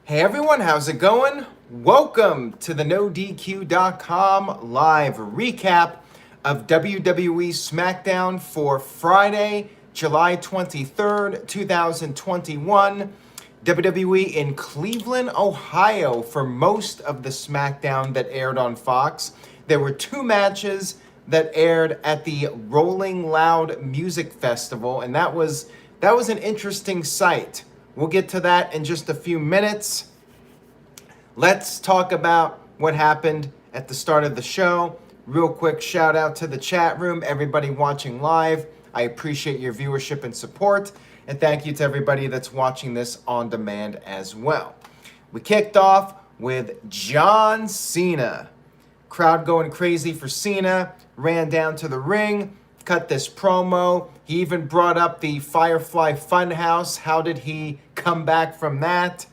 Hey everyone, how's it going? Welcome to the NoDQ.com live recap of WWE Smackdown for Friday, July 23rd, 2021. WWE in Cleveland, Ohio for most of the Smackdown that aired on Fox. There were two matches that aired at the Rolling Loud Music Festival, and that was an interesting sight. We'll get to that in just a few minutes. Let's talk about what happened at the start of the show. Real quick shout out to the chat room, everybody watching live. I appreciate your viewership and support. And thank you to everybody that's watching this on demand as well. We kicked off with John Cena. Crowd going crazy for Cena. Ran down to the ring, cut this promo. He even brought up the Firefly Funhouse. How did he come back from that?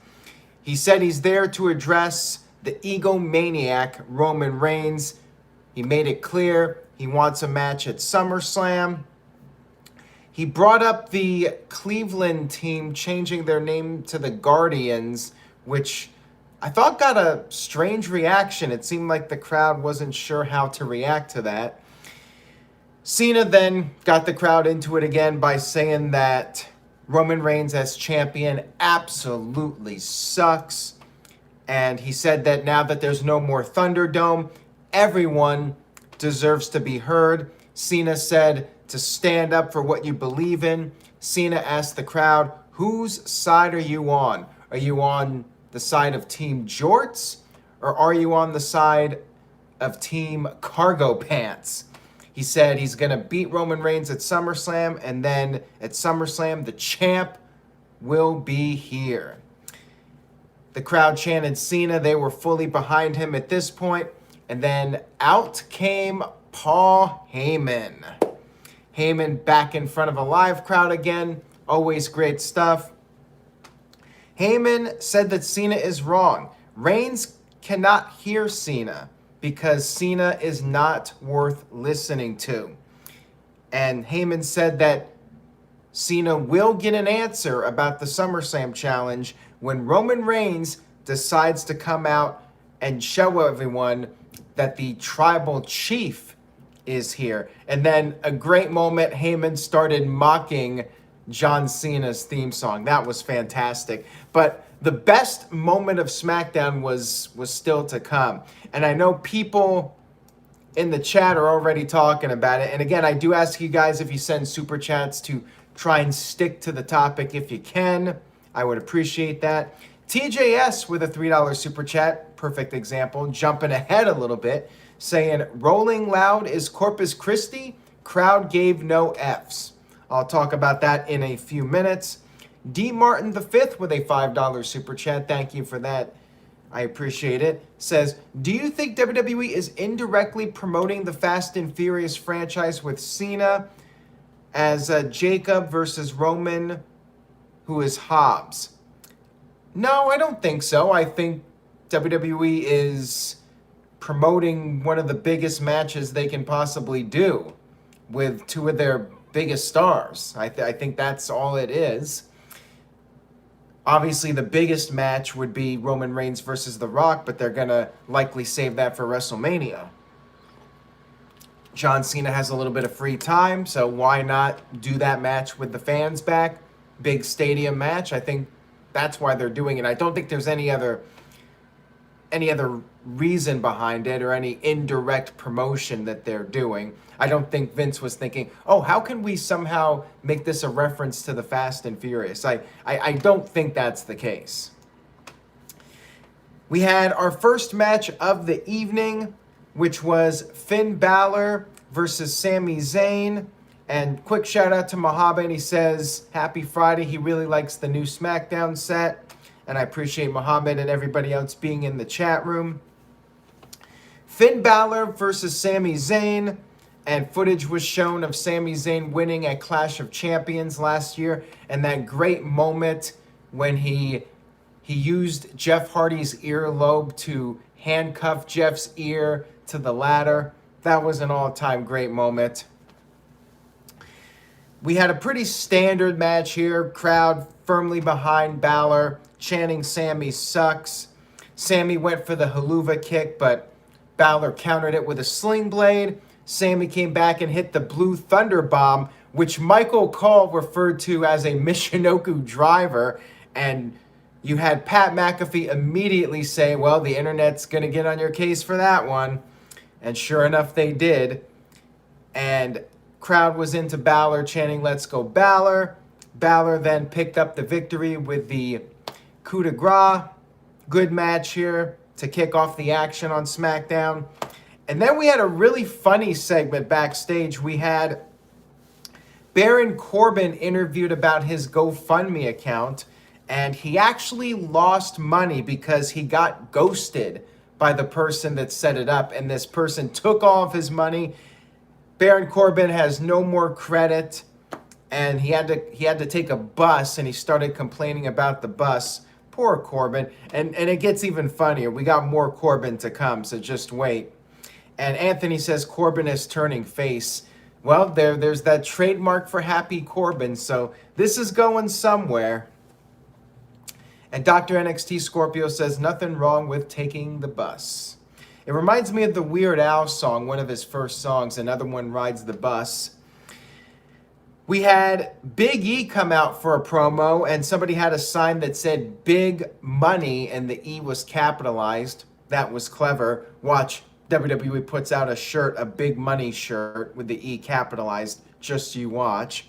He said he's there to address the egomaniac Roman Reigns. He made it clear he wants a match at SummerSlam. He brought up the Cleveland team changing their name to the Guardians, which I thought got a strange reaction. It seemed like the crowd wasn't sure how to react to that. Cena then got the crowd into it again by saying that Roman Reigns as champion absolutely sucks. And he said that now that there's no more Thunderdome, everyone deserves to be heard. Cena said to stand up for what you believe in. Cena asked the crowd, whose side are you on? Are you on the side of Team Jorts? Or are you on the side of Team Cargo Pants? He said he's going to beat Roman Reigns at SummerSlam, and then at SummerSlam, the champ will be here. The crowd chanted Cena. They were fully behind him at this point. And then out came Paul Heyman. Heyman back in front of a live crowd again. Always great stuff. Heyman said that Cena is wrong. Reigns cannot hear Cena because Cena is not worth listening to. And Heyman said that Cena will get an answer about the SummerSlam challenge when Roman Reigns decides to come out and show everyone that the tribal chief is here. And then a great moment, Heyman started mocking John Cena's theme song. That was fantastic. But the best moment of SmackDown was still to come. And I know people in the chat are already talking about it. And again, I do ask you guys if you send super chats to try and stick to the topic if you can. I would appreciate that. TJS with a $3 super chat, perfect example, jumping ahead a little bit, saying, Rolling Loud is Corpus Christi, crowd gave no Fs. I'll talk about that in a few minutes. D. Martin V with a $5 super chat. Thank you for that. I appreciate it. Says, do you think WWE is indirectly promoting the Fast and Furious franchise with Cena as Jacob versus Roman, who is Hobbs? No, I don't think so. I think WWE is promoting one of the biggest matches they can possibly do with two of their biggest stars. I think that's all it is. Obviously, the biggest match would be Roman Reigns versus The Rock, but they're going to likely save that for WrestleMania. John Cena has a little bit of free time, so why not do that match with the fans back? Big stadium match. I think that's why they're doing it. I don't think there's any other reason behind it or any indirect promotion that they're doing. I don't think Vince was thinking, oh, how can we somehow make this a reference to the Fast and Furious? I don't think that's the case. We had our first match of the evening, which was Finn Balor versus Sami Zayn. And quick shout out to Mohammed. He says, happy Friday. He really likes the new Smackdown set. And I appreciate Mohammed and everybody else being in the chat room. Finn Balor versus Sami Zayn. And footage was shown of Sami Zayn winning at Clash of Champions last year. And that great moment when he used Jeff Hardy's earlobe to handcuff Jeff's ear to the ladder. That was an all-time great moment. We had a pretty standard match here. Crowd firmly behind Balor, chanting Sami sucks. Sami went for the haluva kick, but Balor countered it with a sling blade. Sami came back and hit the blue thunder bomb, which Michael Cole referred to as a Michinoku driver. And you had Pat McAfee immediately say, well, the internet's going to get on your case for that one. And sure enough, they did. And crowd was into Balor, chanting, let's go Balor. Balor then picked up the victory with the coup de grace. Good match here to kick off the action on SmackDown. And then we had a really funny segment backstage. We had Baron Corbin interviewed about his GoFundMe account, and he actually lost money because he got ghosted by the person that set it up, and this person took all of his money. Baron Corbin has no more credit, and he had to take a bus, and he started complaining about the bus. Poor Corbin. And it gets even funnier. We got more Corbin to come, so just wait. And Anthony says Corbin is turning face. Well, there's that trademark for Happy Corbin, so this is going somewhere. And Dr. NXT Scorpio says nothing wrong with taking the bus. It reminds me of the Weird Al song, one of his first songs, Another One Rides the Bus. We had Big E come out for a promo, and somebody had a sign that said Big Money, and the E was capitalized. That was clever. Watch, WWE puts out a shirt, a Big Money shirt with the E capitalized. Just you watch.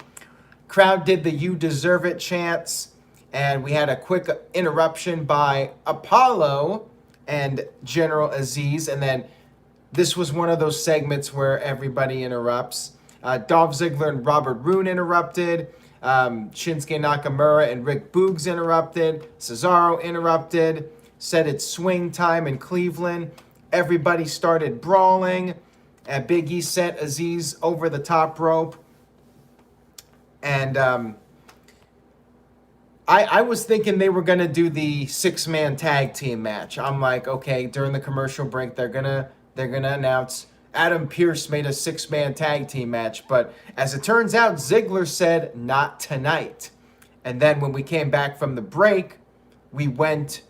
Crowd did the You Deserve It chants, and we had a quick interruption by Apollo and General Aziz, and then this was one of those segments where everybody interrupts. Dolph Ziggler and Robert Roode interrupted. Shinsuke Nakamura and Rick Boogs interrupted. Cesaro interrupted. Said it's swing time in Cleveland. Everybody started brawling. And Big E sent Aziz over the top rope. And I was thinking they were going to do the six-man tag team match. I'm like, okay, during the commercial break, they're gonna announce Adam Pearce made a six-man tag team match, but as it turns out, Ziggler said, not tonight. And then when we came back from the break, we went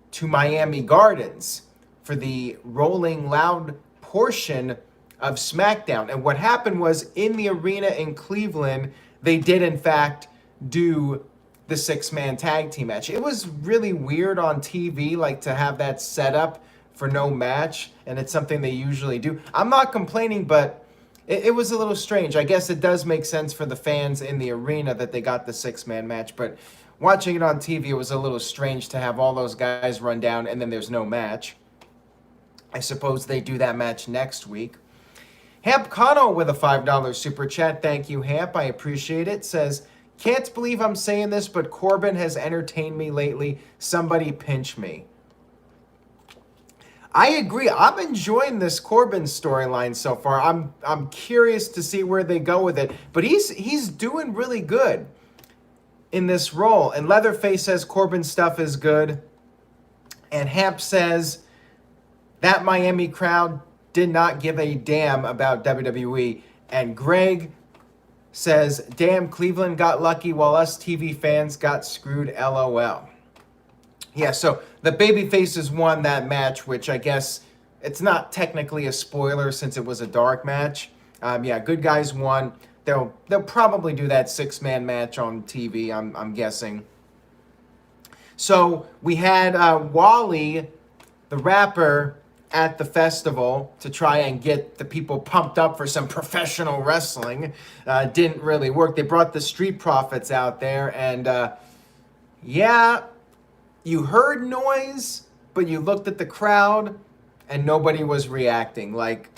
to Miami Gardens for the Rolling Loud portion of SmackDown. And what happened was, in the arena in Cleveland, they did, in fact, do the six-man tag team match. It was really weird on TV, like, to have that set up for no match, and it's something they usually do. I'm not complaining, but it was a little strange. I guess it does make sense for the fans in the arena that they got the six-man match, but watching it on TV, it was a little strange to have all those guys run down and then there's no match. I suppose they do that match next week. Hamp Cano with a $5 super chat. Thank you, Hamp. I appreciate it. Says, can't believe I'm saying this, but Corbin has entertained me lately. Somebody pinch me. I agree. I'm enjoying this Corbin storyline so far. I'm curious to see where they go with it. But he's doing really good in this role. And Leatherface says Corbin stuff is good. And Hamp says that Miami crowd did not give a damn about WWE. And Greg says, damn, Cleveland got lucky while us TV fans got screwed, LOL. Yeah, so the babyfaces won that match, which I guess it's not technically a spoiler since it was a dark match. Yeah, good guys won. They'll probably do that six-man match on TV, I'm guessing. So we had Wally, the rapper, at the festival to try and get the people pumped up for some professional wrestling. Didn't really work. They brought the Street Profits out there, and yeah, you heard noise, but you looked at the crowd and nobody was reacting. Like,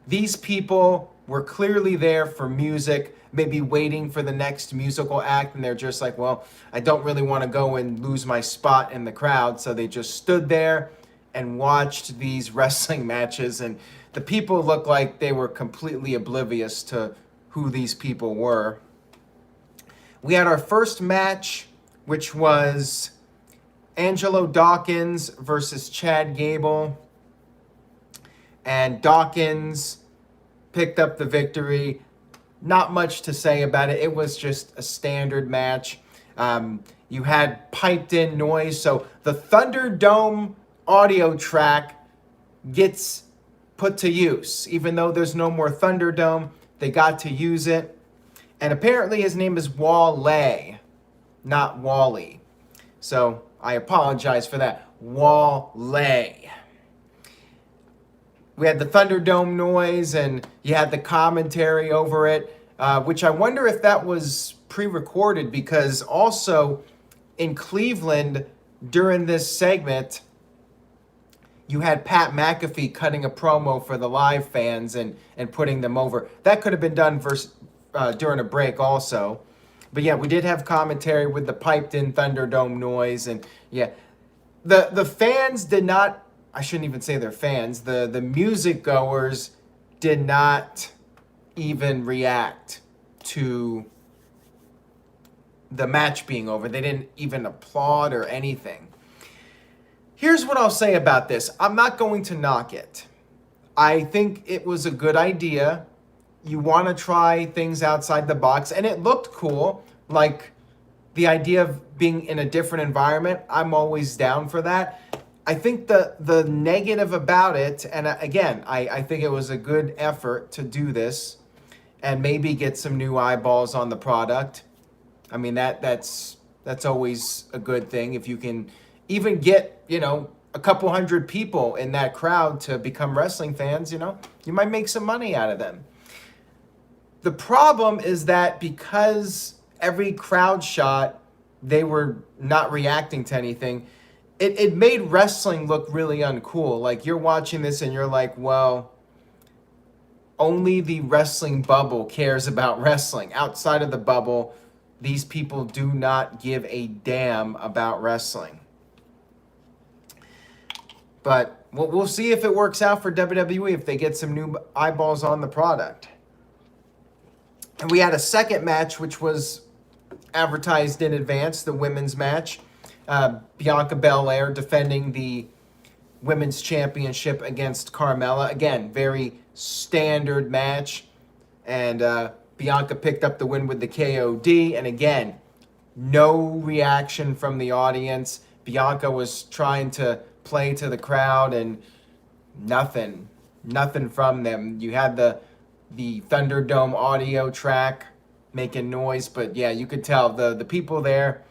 these people were clearly there for music, maybe waiting for the next musical act, and they're just like, well, I don't really want to go and lose my spot in the crowd, so they just stood there and watched these wrestling matches, and the people looked like they were completely oblivious to who these people were. We had our first match, which was Angelo Dawkins versus Chad Gable. And Dawkins picked up the victory. not much to say about it. It was just a standard match. You had piped in noise, so the Thunderdome audio track gets put to use. Even though there's no more Thunderdome, they got to use it. And apparently his name is Wale, not Wally. So I apologize for that. Wale. We had the Thunderdome noise, and you had the commentary over it, which I wonder if that was pre-recorded, because also in Cleveland during this segment, you had Pat McAfee cutting a promo for the live fans and putting them over. That could have been done during a break also. But yeah, we did have commentary with the piped in Thunderdome noise. And yeah, the fans did not, I shouldn't even say they're fans, the music goers did not even react to the match being over. They didn't even applaud or anything. Here's what I'll say about this. I'm not going to knock it. I think it was a good idea. You want to try things outside the box, and it looked cool. Like the idea of being in a different environment, I'm always down for that. I think the negative about it, and again, I think it was a good effort to do this and maybe get some new eyeballs on the product. I mean, that's always a good thing. If you can even get, a couple hundred people in that crowd to become wrestling fans, you might make some money out of them. The problem is that because every crowd shot, they were not reacting to anything, it made wrestling look really uncool. Like, you're watching this and you're like, well, only the wrestling bubble cares about wrestling. Outside of the bubble, these people do not give a damn about wrestling. But we'll see if it works out for WWE, if they get some new eyeballs on the product. And we had a second match, which was advertised in advance, the women's match. Bianca Belair defending the women's championship against Carmella. Again, very standard match. And Bianca picked up the win with the KOD. And again, no reaction from the audience. Bianca was trying to play to the crowd and nothing from them. You had the Thunderdome audio track making noise, but yeah, you could tell the people there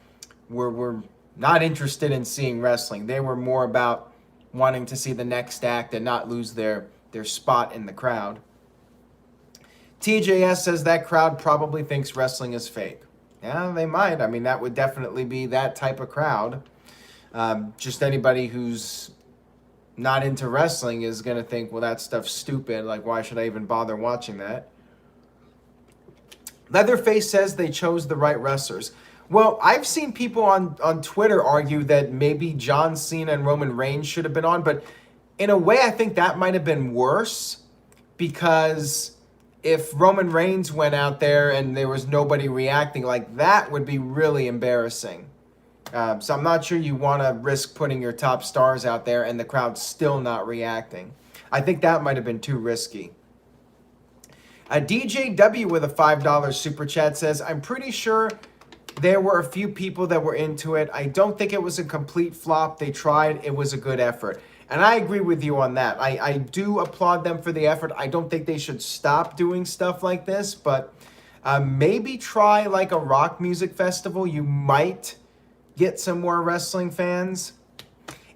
were not interested in seeing wrestling. They were more about wanting to see the next act and not lose their spot in the crowd. TJS says that crowd probably thinks wrestling is fake. Yeah, they might. I mean, that would definitely be that type of crowd. Just anybody who's not into wrestling is going to think, well, that stuff's stupid. Like, why should I even bother watching that? Leatherface says they chose the right wrestlers. Well, I've seen people on Twitter argue that maybe John Cena and Roman Reigns should have been on, but in a way, I think that might have been worse, because if Roman Reigns went out there and there was nobody reacting, like, that would be really embarrassing. So I'm not sure you want to risk putting your top stars out there and the crowd still not reacting. I think that might have been too risky. DJW with a $5 super chat says, I'm pretty sure there were a few people that were into it. I don't think it was a complete flop. They tried. It was a good effort. And I agree with you on that. I do applaud them for the effort. I don't think they should stop doing stuff like this, but maybe try like a rock music festival. You might get some more wrestling fans.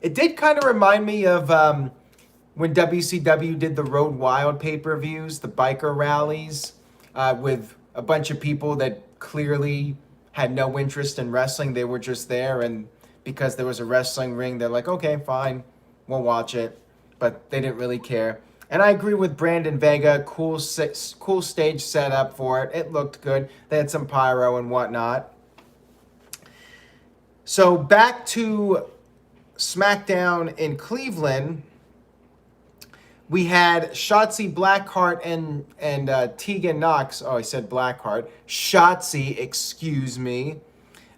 It did kind of remind me of when WCW did the Road Wild pay-per-views, the biker rallies, with a bunch of people that clearly had no interest in wrestling. They were just there, and because there was a wrestling ring, they're like, okay, fine, we'll watch it. But they didn't really care. And I agree with Brandon Vega. Cool stage setup for it. It looked good. They had some pyro and whatnot. So back to SmackDown in Cleveland, we had Shotzi Blackheart and Tegan Knox. Oh, I said Blackheart. Shotzi, excuse me.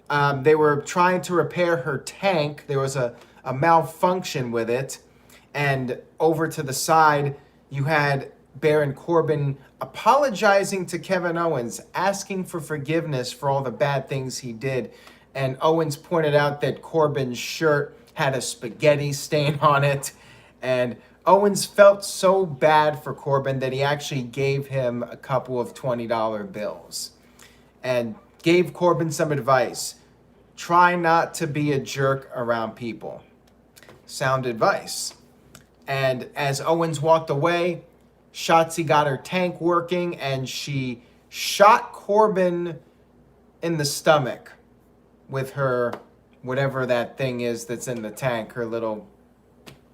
They were trying to repair her tank. There was a malfunction with it. And over to the side, you had Baron Corbin apologizing to Kevin Owens, asking for forgiveness for all the bad things he did. And Owens pointed out that Corbin's shirt had a spaghetti stain on it. And Owens felt so bad for Corbin that he actually gave him a couple of $20 bills and gave Corbin some advice. Try not to be a jerk around people. Sound advice. And as Owens walked away, Shotzi got her tank working and she shot Corbin in the stomach with her, whatever that thing is that's in the tank, her little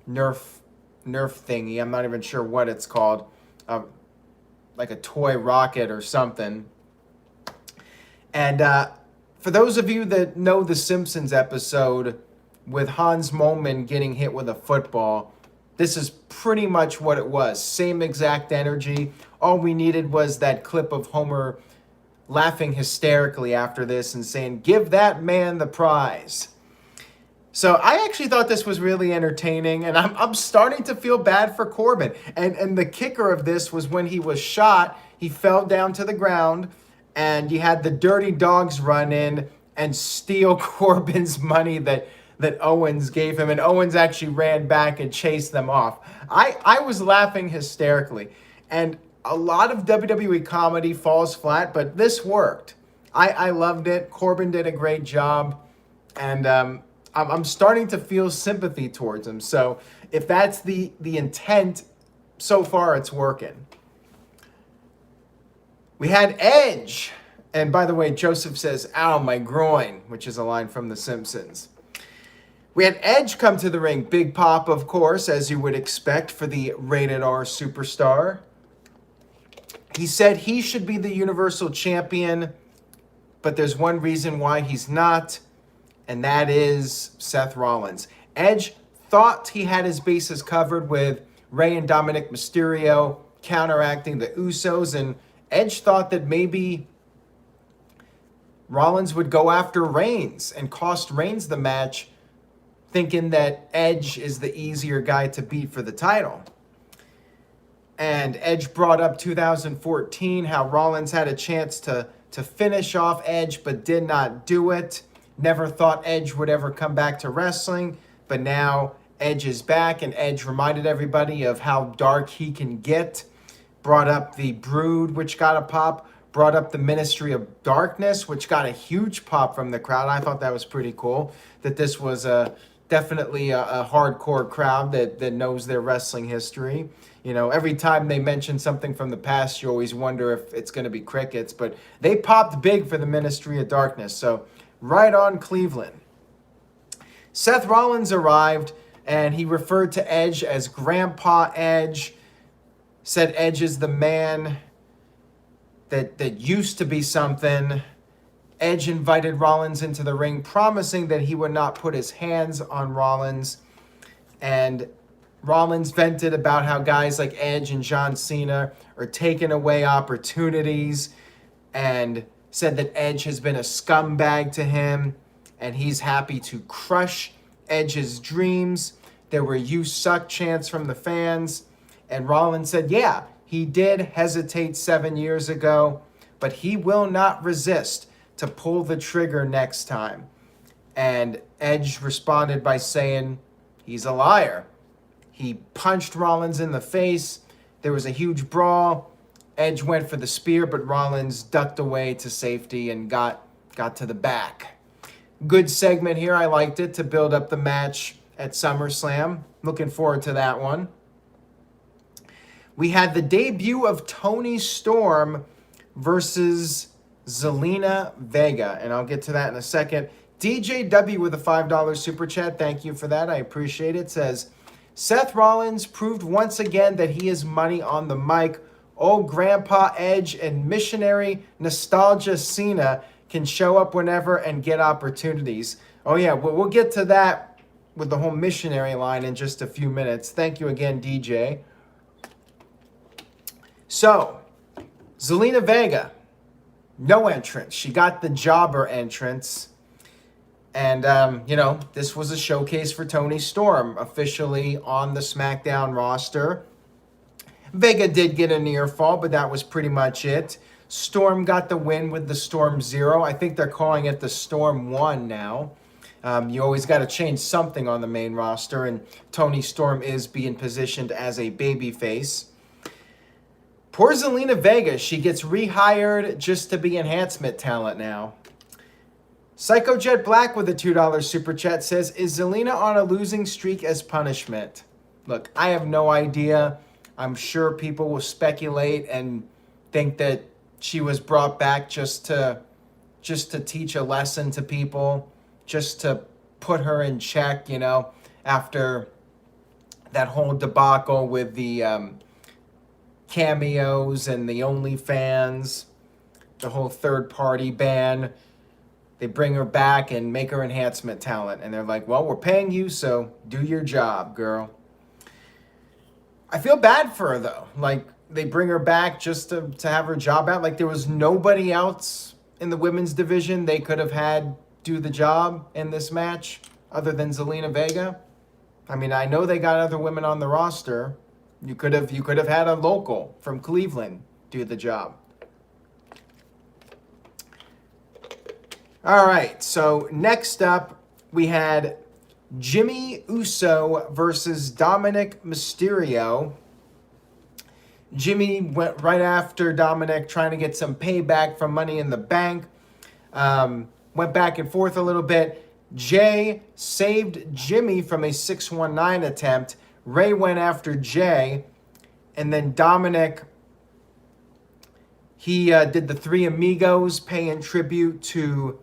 Nerf thingy. I'm not even sure what it's called. Like a toy rocket or something. And for those of you that know the Simpsons episode with Hans Moleman getting hit with a football, this is pretty much what it was. Same exact energy. All we needed was that clip of Homer laughing hysterically after this and saying, "Give that man the prize." So I actually thought this was really entertaining, and I'm starting to feel bad for Corbin. And the kicker of this was when he was shot, he fell down to the ground, and you had the dirty dogs run in and steal Corbin's money that Owens gave him, and Owens actually ran back and chased them off. I was laughing hysterically, and a lot of WWE comedy falls flat, but this worked. I loved it. Corbin did a great job, and I'm starting to feel sympathy towards him. So if that's the intent, so far it's working. We had Edge, and by the way, Joseph says, "Ow, my groin," which is a line from The Simpsons. We had Edge come to the ring. Big pop, of course, as you would expect for the rated R superstar. He said he should be the Universal Champion, but there's one reason why he's not, and that is Seth Rollins. Edge thought he had his bases covered with Rey and Dominik Mysterio counteracting the Usos, and Edge thought that maybe Rollins would go after Reigns and cost Reigns the match, thinking that Edge is the easier guy to beat for the title. And Edge brought up 2014, how Rollins had a chance to finish off Edge, but did not do it. Never thought Edge would ever come back to wrestling, but now Edge is back, and Edge reminded everybody of how dark he can get. Brought up the Brood, which got a pop. Brought up the Ministry of Darkness, which got a huge pop from the crowd. I thought that was pretty cool, that this was definitely a hardcore crowd that knows their wrestling history. You know, every time they mention something from the past, you always wonder if it's going to be crickets, but they popped big for the Ministry of Darkness. So right on, Cleveland. Seth Rollins arrived, and he referred to Edge as Grandpa Edge, said Edge is the man that used to be something. Edge invited Rollins into the ring, promising that he would not put his hands on Rollins. And Rollins vented about how guys like Edge and John Cena are taking away opportunities, and said that Edge has been a scumbag to him, and he's happy to crush Edge's dreams. There were "you suck" chants from the fans, and Rollins said, yeah, he did hesitate 7 years ago, but he will not resist to pull the trigger next time. And Edge responded by saying he's a liar. He punched Rollins in the face. There was a huge brawl. Edge went for the spear, but Rollins ducked away to safety and got to the back. Good segment here. I liked it to build up the match at SummerSlam. Looking forward to that one. We had the debut of Toni Storm versus Zelina Vega, and I'll get to that in a second. DJW with a $5 super chat. Thank you for that. I appreciate it. Says, Seth Rollins proved once again that he is money on the mic. Old Grandpa Edge and missionary Nostalgia Cena can show up whenever and get opportunities. Oh yeah, we'll get to that with the whole missionary line in just a few minutes. Thank you again, DJ. So, Zelina Vega, no entrance. She got the jobber entrance. And, this was a showcase for Toni Storm, officially on the SmackDown roster. Vega did get a near fall, but that was pretty much it. Storm got the win with the Storm 0. I think they're calling it the Storm 1 now. You always got to change something on the main roster, and Toni Storm is being positioned as a babyface. Poor Zelina Vega, she gets rehired just to be enhancement talent now. Psycho Jet Black with a $2 super chat says, is Zelina on a losing streak as punishment? Look, I have no idea. I'm sure people will speculate and think that she was brought back just to teach a lesson to people, just to put her in check, you know, after that whole debacle with the cameos and the OnlyFans, the whole third-party ban. They bring her back and make her enhancement talent. And they're like, well, we're paying you, so do your job, girl. I feel bad for her, though. Like, they bring her back just to have her job out. Like, there was nobody else in the women's division they could have had do the job in this match other than Zelina Vega. I mean, I know they got other women on the roster. You could have had a local from Cleveland do the job. All right, so next up, we had Jimmy Uso versus Dominik Mysterio. Jimmy went right after Dominik, trying to get some payback from Money in the Bank. Went back and forth a little bit. Jay saved Jimmy from a 619 attempt. Ray went after Jay. And then Dominik, he did the Three Amigos, paying tribute to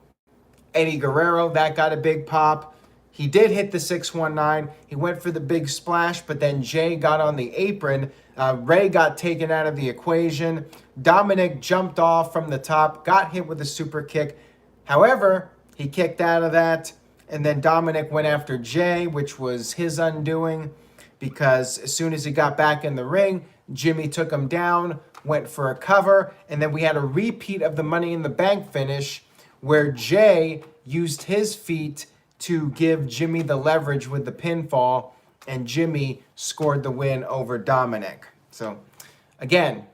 Eddie Guerrero. That got a big pop. He did hit the 619. He went for the big splash, but then Jay got on the apron. Ray got taken out of the equation. Dominik jumped off from the top, got hit with a super kick. However, he kicked out of that, and then Dominik went after Jay, which was his undoing, because as soon as he got back in the ring, Jimmy took him down, went for a cover, and then we had a repeat of the Money in the Bank finish, where Jay used his feet to give Jimmy the leverage with the pinfall, and Jimmy scored the win over Dominik. So, again,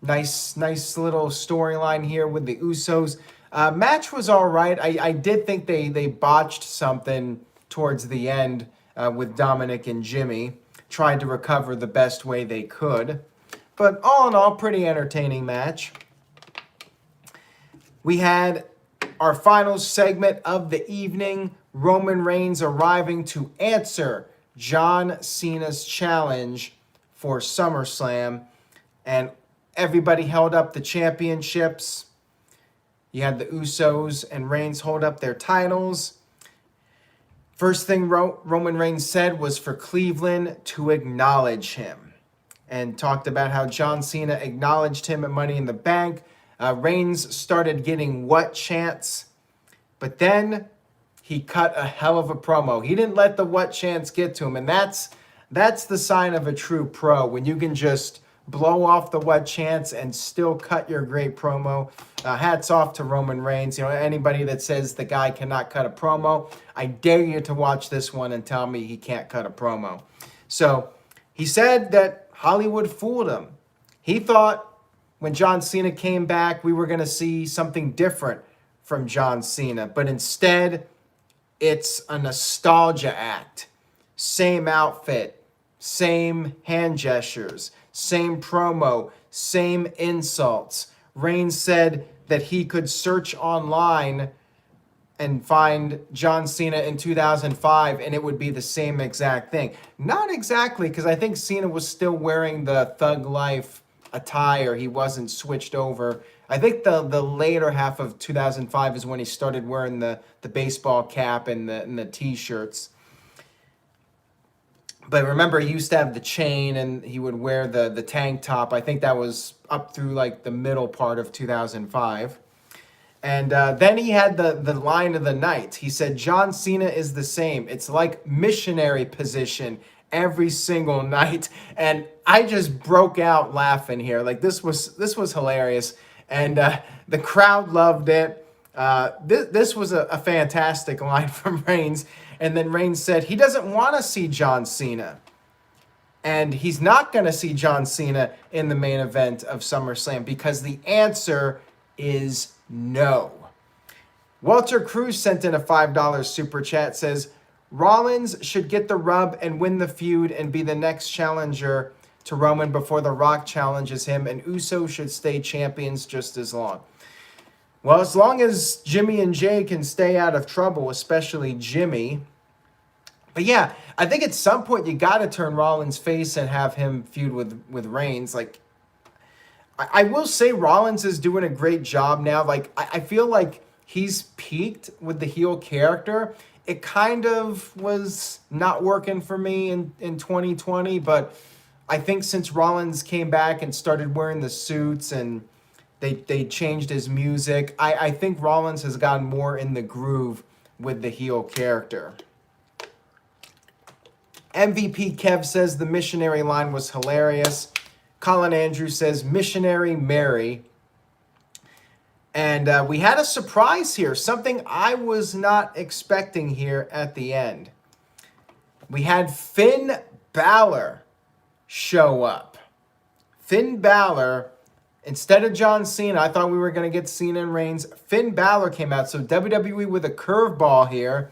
nice little storyline here with the Usos. Match was all right. I did think they botched something towards the end with Dominik and Jimmy. Tried to recover the best way they could. But all in all, pretty entertaining match. We had our final segment of the evening, Roman Reigns arriving to answer John Cena's challenge for SummerSlam. And everybody held up the championships. You had the Usos and Reigns hold up their titles. First thing Roman Reigns said was for Cleveland to acknowledge him. And talked about how John Cena acknowledged him at Money in the Bank. Reigns started getting what chants. But then he cut a hell of a promo. He didn't let the what chants get to him. And that's the sign of a true pro, when you can just blow off the what chants and still cut your great promo. Hats off to Roman Reigns. You know, anybody that says the guy cannot cut a promo, I dare you to watch this one and tell me he can't cut a promo. So he said that Hollywood fooled him. He thought when John Cena came back, we were going to see something different from John Cena. But instead, it's a nostalgia act. Same outfit, same hand gestures, same promo, same insults. Reigns said that he could search online and find John Cena in 2005 and it would be the same exact thing. Not exactly, because I think Cena was still wearing the Thug Life attire. He wasn't switched over. I think the later half of 2005 is when he started wearing the baseball cap and the t-shirts. But remember, he used to have the chain and he would wear the tank top. I think that was up through like the middle part of 2005. And then he had the line of the night. He said, John Cena is the same. It's like missionary position every single night. And I just broke out laughing here. Like this was hilarious. And the crowd loved it. This was a fantastic line from Reigns. And then Reigns said he doesn't want to see John Cena. And he's not going to see John Cena in the main event of SummerSlam because the answer is no. Walter Cruz sent in a $5 super chat, says, Rollins should get the rub and win the feud and be the next challenger to Roman before The Rock challenges him, and Uso should stay champions just as long. Well, as long as Jimmy and Jay can stay out of trouble, especially Jimmy. But yeah, I think at some point you got to turn Rollins face and have him feud with Reigns. Like, I will say Rollins is doing a great job now. Like, I feel like he's peaked with the heel character. It kind of was not working for me in 2020, but I think since Rollins came back and started wearing the suits and they changed his music, I think Rollins has gotten more in the groove with the heel character. MVP Kev says the missionary line was hilarious. Colin Andrews says missionary Mary. And we had a surprise here, something I was not expecting here at the end. We had Finn Balor show up. Finn Balor, instead of John Cena, I thought we were going to get Cena and Reigns. Finn Balor came out. So WWE with a curveball here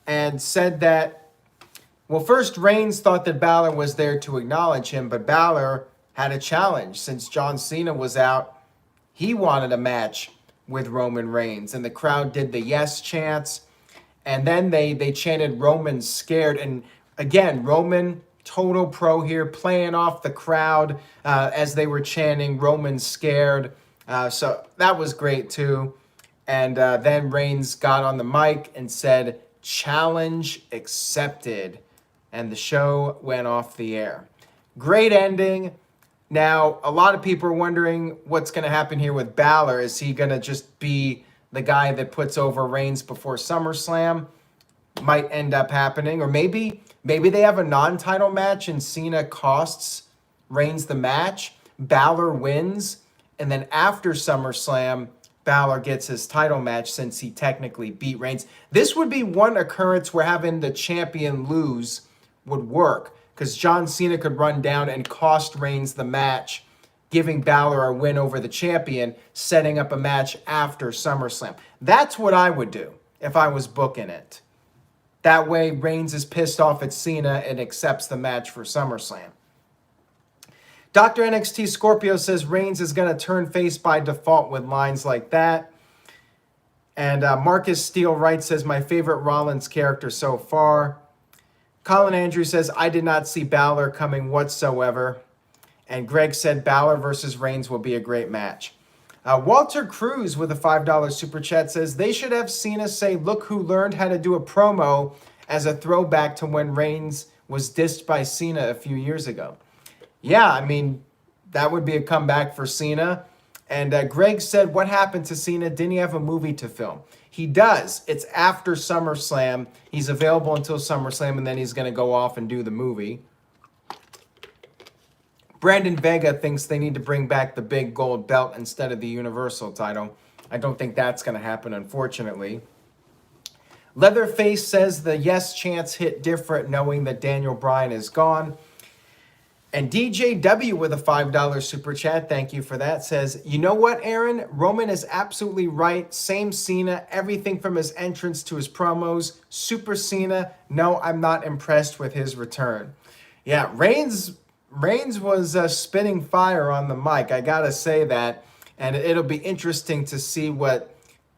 and said that, well, first Reigns thought that Balor was there to acknowledge him, but Balor had a challenge. Since John Cena was out, he wanted a match with Roman Reigns, and the crowd did the yes chants, and then they chanted Roman scared, and again, Roman, total pro here, playing off the crowd as they were chanting Roman scared, so that was great too. And then Reigns got on the mic and said, challenge accepted, and the show went off the air. Great ending. Now, a lot of people are wondering what's going to happen here with Balor. Is he going to just be the guy that puts over Reigns before SummerSlam? Might end up happening. Or maybe they have a non-title match and Cena costs Reigns the match. Balor wins. And then after SummerSlam, Balor gets his title match since he technically beat Reigns. This would be one occurrence where having the champion lose would work, because John Cena could run down and cost Reigns the match, giving Balor a win over the champion, setting up a match after SummerSlam. That's what I would do if I was booking it. That way, Reigns is pissed off at Cena and accepts the match for SummerSlam. Dr. NXT Scorpio says Reigns is going to turn face by default with lines like that. And Marcus Steele Wright says, my favorite Rollins character so far. Colin Andrews says, I did not see Balor coming whatsoever. And Greg said Balor versus Reigns will be a great match. Walter Cruz with a $5 super chat says, they should have Cena say, look who learned how to do a promo, as a throwback to when Reigns was dissed by Cena a few years ago. Yeah, I mean, that would be a comeback for Cena. And Greg said, what happened to Cena? Didn't he have a movie to film? He does. It's after SummerSlam. He's available until SummerSlam, and then he's going to go off and do the movie. Brandon Vega thinks they need to bring back the big gold belt instead of the Universal title. I don't think that's going to happen, unfortunately. Leatherface says the yes chants hit different knowing that Daniel Bryan is gone. And DJW with a $5 super chat, thank you for that, says, you know what, Aaron? Roman is absolutely right. Same Cena, everything from his entrance to his promos. Super Cena, no, I'm not impressed with his return. Yeah, Reigns was spitting fire on the mic, I gotta say that. And it'll be interesting to see what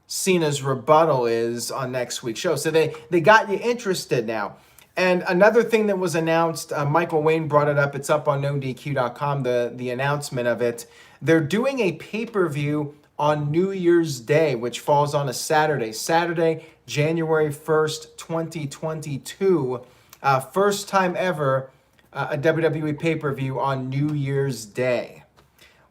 Cena's rebuttal is on next week's show. So they got you interested now. And another thing that was announced, Michael Wayne brought it up. It's up on NoDQ.com, the announcement of it. They're doing a pay-per-view on New Year's Day, which falls on a Saturday. Saturday, January 1st, 2022. First time ever, a WWE pay-per-view on New Year's Day.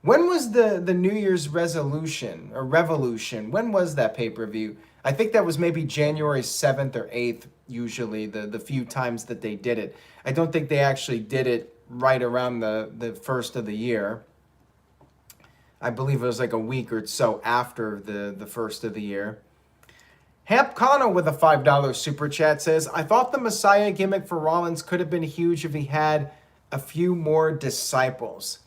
When was the New Year's resolution or revolution? When was that pay-per-view? I think that was maybe January 7th or 8th, usually, the few times that they did it. I don't think they actually did it right around the first of the year. I believe it was like a week or so after the first of the year. Hamp Connor with a $5 super chat says, I thought the Messiah gimmick for Rollins could have been huge if he had a few more disciples.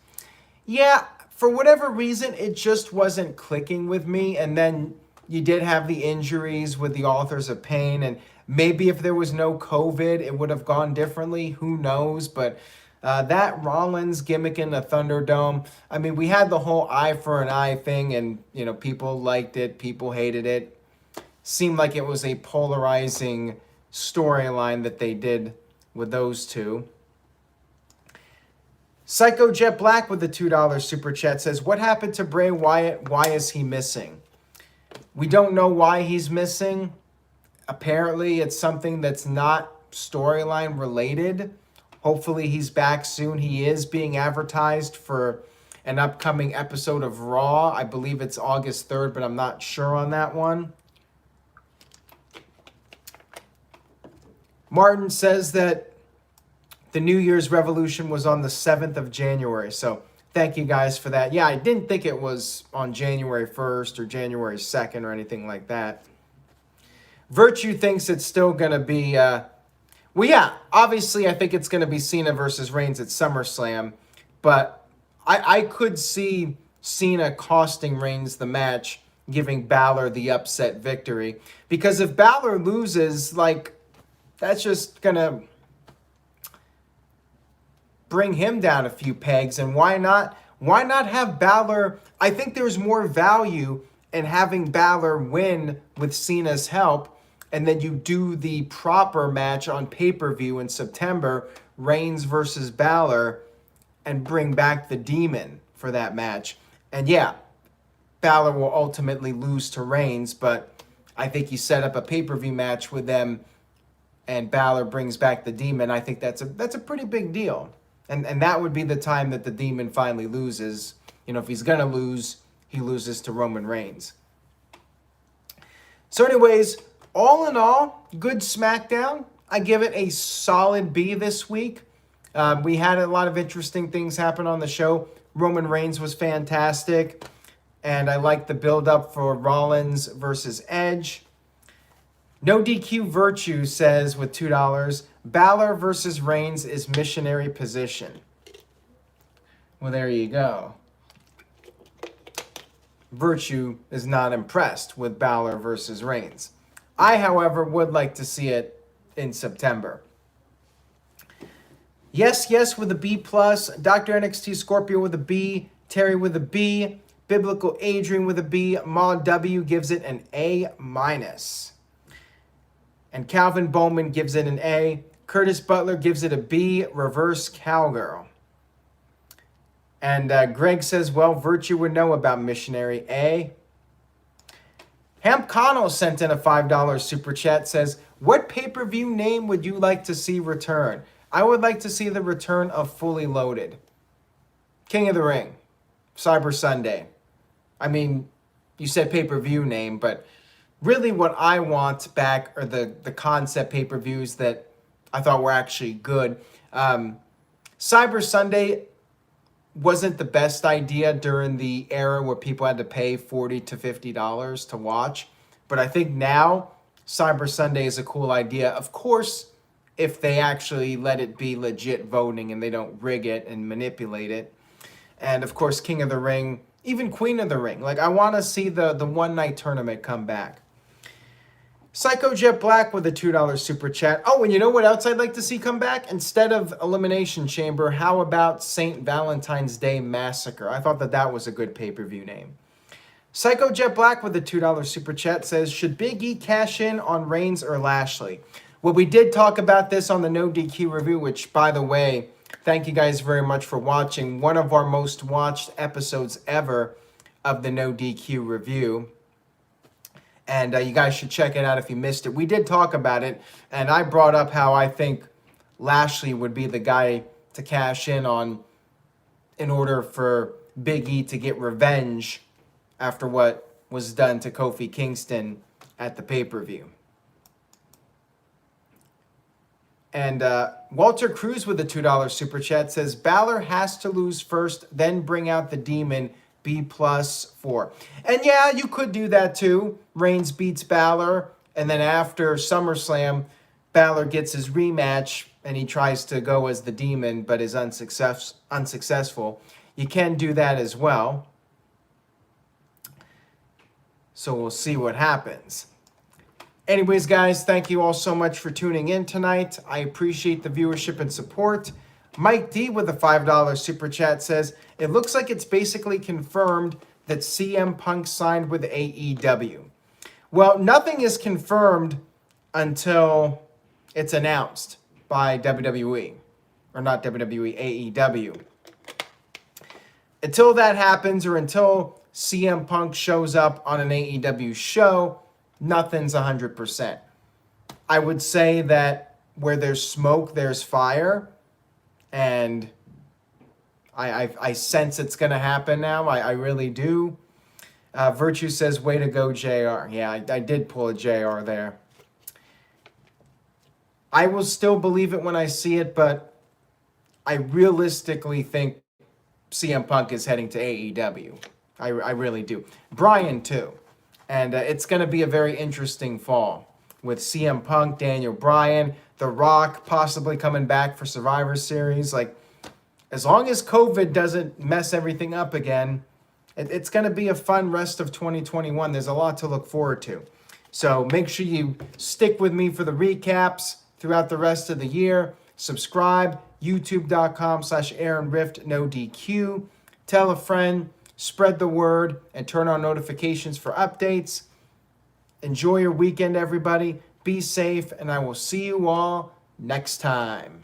Yeah, for whatever reason, it just wasn't clicking with me. And then you did have the injuries with the Authors of Pain. And maybe if there was no COVID, it would have gone differently. Who knows? But that Rollins gimmick in the Thunderdome, I mean, we had the whole eye for an eye thing. And, you know, people liked it. People hated it. Seemed like it was a polarizing storyline that they did with those two. Psycho Jet Black with the $2 super chat says, what happened to Bray Wyatt? Why is he missing? We don't know why he's missing. Apparently, it's something that's not storyline related. Hopefully, he's back soon. He is being advertised for an upcoming episode of Raw. I believe it's August 3rd, but I'm not sure on that one. Martin says that the New Year's Revolution was on the 7th of January. So thank you guys for that. Yeah, I didn't think it was on January 1st or January 2nd or anything like that. Virtue thinks it's still going to be... well, yeah, obviously I think it's going to be Cena versus Reigns at SummerSlam. But I could see Cena costing Reigns the match, giving Balor the upset victory. Because if Balor loses, like, that's just going to bring him down a few pegs. And why not have Balor? I think there's more value in having Balor win with Cena's help, and then you do the proper match on pay-per-view in September, Reigns versus Balor, and bring back the Demon for that match. And yeah, Balor will ultimately lose to Reigns, but I think you set up a pay-per-view match with them and Balor brings back the Demon. I think that's a pretty big deal. And that would be the time that the Demon finally loses. You know, if he's going to lose, he loses to Roman Reigns. So anyways, all in all, good SmackDown. I give it a solid B this week. We had a lot of interesting things happen on the show. Roman Reigns was fantastic. And I like the build-up for Rollins versus Edge. No DQ Virtue says with $2, Balor versus Reigns is missionary position. Well, there you go. Virtue is not impressed with Balor versus Reigns. I, however, would like to see it in September. Yes with a B+, Dr. NXT Scorpio with a B, Terry with a B, Biblical Adrian with a B, Maud W gives it an A-. And Calvin Bowman gives it an A. Curtis Butler gives it a B, reverse cowgirl. And Greg says, well, Virtue would know about missionary A. Hamp Connell sent in a $5 super chat, says, what pay-per-view name would you like to see return? I would like to see the return of Fully Loaded. King of the Ring. Cyber Sunday. I mean, you said pay-per-view name, but really what I want back are the concept pay-per-views that I thought were actually good. Cyber Sunday wasn't the best idea during the era where people had to pay $40 to $50 to watch. But I think now Cyber Sunday is a cool idea. Of course, if they actually let it be legit voting and they don't rig it and manipulate it. And of course, King of the Ring, even Queen of the Ring. Like, I want to see the one-night tournament come back. Psycho Jet Black with a $2 super chat. Oh, and you know what else I'd like to see come back? Instead of Elimination Chamber, how about St. Valentine's Day Massacre? I thought that was a good pay-per-view name. Psycho Jet Black with a $2 super chat says, should Big E cash in on Reigns or Lashley? Well, we did talk about this on the No DQ review, which, by the way, thank you guys very much for watching. One of our most watched episodes ever of the No DQ review. And you guys should check it out if you missed it. We did talk about it, and I brought up how I think Lashley would be the guy to cash in on in order for Big E to get revenge after what was done to Kofi Kingston at the pay-per-view. And Walter Cruz with a $2 super chat says, Balor has to lose first, then bring out the Demon, B+4. And yeah, you could do that too. Reigns beats Balor, and then after SummerSlam, Balor gets his rematch and he tries to go as the demon but is unsuccessful. You can do that as well. So we'll see what happens. Anyways, guys, thank you all so much for tuning in tonight. I appreciate the viewership and support. Mike D with a $5 super chat says, it looks like it's basically confirmed that CM Punk signed with AEW. Well, nothing is confirmed until it's announced by WWE. Or not WWE, AEW. Until that happens, or until CM Punk shows up on an AEW show, nothing's 100%. I would say that where there's smoke, there's fire. And I sense it's going to happen now. I really do. Virtue says, way to go, JR. Yeah, I did pull a JR there. I will still believe it when I see it, but I realistically think CM Punk is heading to AEW. I really do. Bryan, too. And it's going to be a very interesting fall with CM Punk, Daniel Bryan, The Rock possibly coming back for Survivor Series. Like, as long as COVID doesn't mess everything up again, it's going to be a fun rest of 2021. There's a lot to look forward to. So make sure you stick with me for the recaps throughout the rest of the year. Subscribe, youtube.com/AaronRift, no DQ. Tell a friend, spread the word, and turn on notifications for updates. Enjoy your weekend, everybody. Be safe, and I will see you all next time.